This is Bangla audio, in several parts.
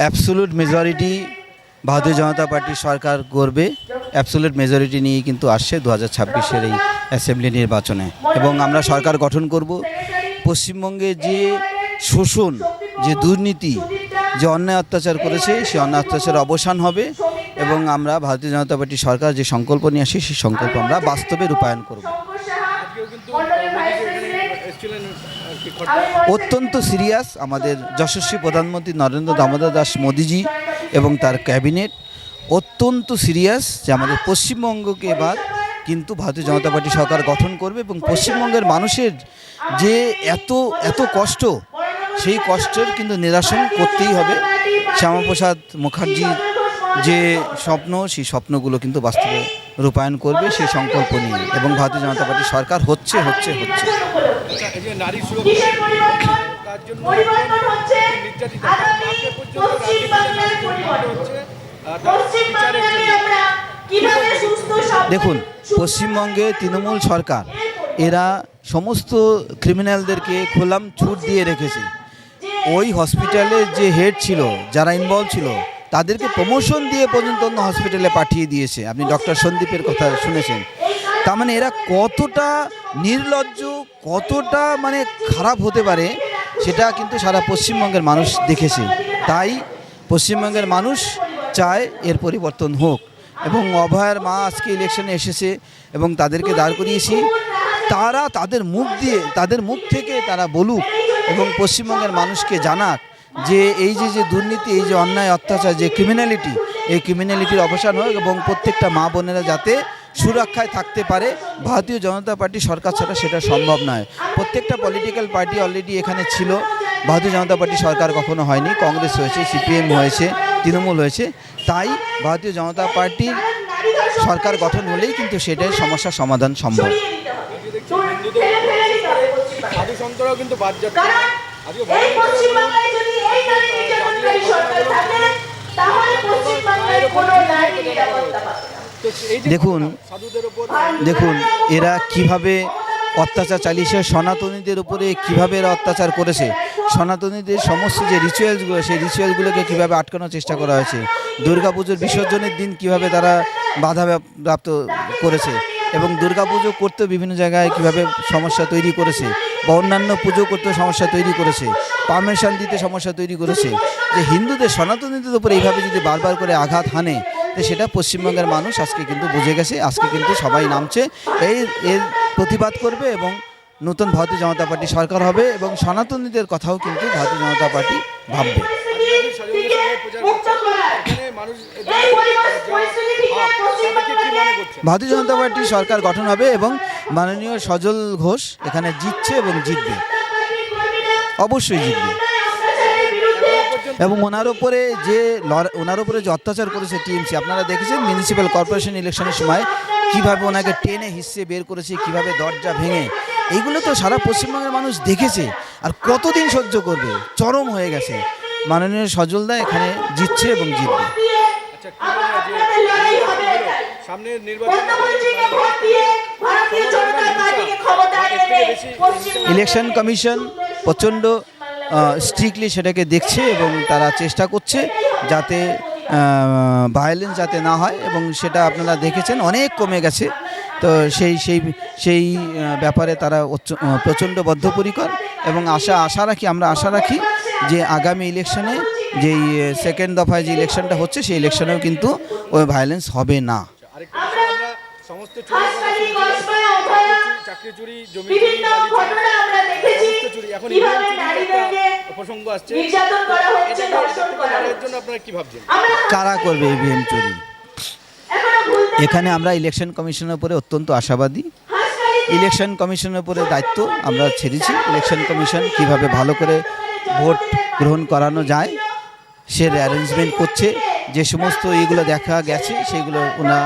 অ্যাবসোলিউট মেজরিটি ভারতীয় জনতা পার্টি সরকার গড়বে। অ্যাবসোলিউট মেজরিটি নিয়ে কিন্তু আসছে 2026-এর এই অ্যাসেম্বলি নির্বাচনে, এবং আমরা সরকার গঠন করব। পশ্চিমবঙ্গে যে শোষণ, যে দুর্নীতি, যে অন্যায় অত্যাচার করেছে, সেই অন্যায় অত্যাচারের অবসান হবে, এবং আমরা ভারতীয় জনতা পার্টি সরকার যে সংকল্প নিয়ে আসি, সেই সংকল্প আমরা বাস্তবে রূপায়ণ করব। অত্যন্ত সিরিয়াস আমাদের যশস্বী প্রধানমন্ত্রী নরেন্দ্র দামোদর দাস মোদিজি এবং তার ক্যাবিনেট অত্যন্ত সিরিয়াস যে আমাদের পশ্চিমবঙ্গকে এবার কিন্তু ভারতীয় জনতা পার্টি সরকার গঠন করবে, এবং পশ্চিমবঙ্গের মানুষের যে এত কষ্ট, সেই কষ্টের কিন্তু নিরসন করতেই হবে। শ্যামাপ্রসাদ মুখার্জির যে স্বপ্ন, সেই স্বপ্নগুলো কিন্তু বাস্তবে রূপায়ণ করবে সেই সংকল্প নিয়ে, এবং ভারতীয় জনতা পার্টি সরকার হচ্ছে। দেখুন, পশ্চিমবঙ্গে তৃণমূল সরকার এরা সমস্ত ক্রিমিনালদেরকে খোলাম ছুট দিয়ে রেখেছে। ওই হসপিটালের যে হেড ছিল, যারা ইনভলভ ছিল, তাদেরকে প্রমোশন দিয়ে পর্যন্ত অন্য হসপিটালে পাঠিয়ে দিয়েছে। আপনি ডক্টর সন্দীপের কথা শুনেছেন। তার মানে এরা কতটা নির্লজ্জ, কতটা খারাপ হতে পারে, সেটা কিন্তু সারা পশ্চিমবঙ্গের মানুষ দেখেছে। তাই পশ্চিমবঙ্গের মানুষ চায় এর পরিবর্তন হোক, এবং অভয়ার মা আজকে ইলেকশনে এসেছে এবং তাদেরকে দাঁড় করিয়েছি। তারা তাদের মুখ থেকে তারা বলুক এবং পশ্চিমবঙ্গের মানুষকে জানাক যে এই যে দুর্নীতি, এই যে অন্যায় অত্যাচার, যে ক্রিমিনালিটি, এই ক্রিমিনালিটির অবসান হোক, এবং প্রত্যেকটা মা বোনেরা যাতে সুরক্ষায় থাকতে পারে। ভারতীয় জনতা পার্টি সরকার ছাড়া সেটা সম্ভব নয়। প্রত্যেকটা পলিটিক্যাল পার্টি অলরেডি এখানে ছিল। ভারতীয় জনতা পার্টি সরকার কখনো হয়নি। কংগ্রেস হয়েছে, সিপিএম হয়েছে, তৃণমূল হয়েছে। তাই ভারতীয় জনতা পার্টির সরকার গঠন হলেই কিন্তু সেটাই সমস্যার সমাধান সম্ভব। দেখুন এরা কিভাবে অত্যাচার চালিয়েছে, সনাতনীদের উপরে কিভাবে এরা অত্যাচার করেছে। সনাতনীদের সমস্ত যে রিচুয়ালসগুলো, সেই রিচুয়ালগুলোকে কীভাবে আটকানোর চেষ্টা করা হয়েছে। দুর্গাপুজোর বিসর্জনের দিন কিভাবে তারা বাধাপ্রাপ্ত করেছে, এবং দুর্গাপুজো করতেও বিভিন্ন জায়গায় কিভাবে সমস্যা তৈরি করেছে, বা অন্যান্য পুজো করতেও সমস্যা তৈরি করেছে, পারমিশন দিতে সমস্যা তৈরি করেছে। যে হিন্দুদের, সনাতনীদের উপরে এইভাবে যদি বারবার করে আঘাত হানে, তো সেটা পশ্চিমবঙ্গের মানুষ আজকে কিন্তু বুঝে গেছে। আজকে কিন্তু সবাই নামছে, এর প্রতিবাদ করবে, এবং নতুন ভারতীয় জনতা পার্টি সরকার হবে, এবং সনাতনীদের কথাও কিন্তু ভারতীয় জনতা পার্টি ভাববে। ভারতীয় জনতা পার্টি সরকার গঠন হবে, এবং মাননীয় সজল ঘোষ এখানে জিতছে এবং জিতবে, অবশ্যই জিতবে। এবং ওনার উপরে যে অত্যাচার করেছে টিএমসি, আপনারা দেখেছেন মিউনিসিপ্যাল কর্পোরেশন ইলেকশনের সময় কিভাবে ওনাকে টেনে হিসেবে বের করেছে, কিভাবে দরজা ভেঙে। এইগুলো তো সারা পশ্চিমবঙ্গের মানুষ দেখেছে, আর কতদিন সহ্য করবে। চরম হয়ে গেছে। মাননীয় সজলদা এখানে জিতছে এবং জিতবে। ইলেকশন কমিশন প্রচণ্ড স্ট্রিক্টলি সেটাকে দেখছে, এবং তারা চেষ্টা করছে যাতে ভায়োলেন্স যাতে না হয়, এবং সেটা আপনারা দেখেছেন অনেক কমে গেছে। তো সেই ব্যাপারে তারা প্রচণ্ড বদ্ধপরিকর, এবং আমরা আশা রাখি যে আগামী ইলেকশনে যেই সেকেন্ড দফায় যে ইলেকশনটা হচ্ছে, সেই ইলেকশনেও কিন্তু ওই ভায়োলেন্স হবে না। কারা করবে ইভিএম চুরি? এখানে আমরা ইলেকশন কমিশনের উপরে অত্যন্ত আশাবাদী। ইলেকশন কমিশনের উপরে দায়িত্ব আমরা ছেড়েছি। ইলেকশন কমিশন কিভাবে ভালো করে ভোট গ্রহণ করানো যায় সে অ্যারেঞ্জমেন্ট করছে। যে সমস্ত এইগুলো দেখা গেছে সেগুলো ওনারা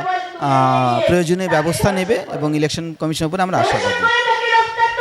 প্রয়োজনীয় ব্যবস্থা নেবে, এবং ইলেকশন কমিশনের উপরে আমরা আশাবাদী।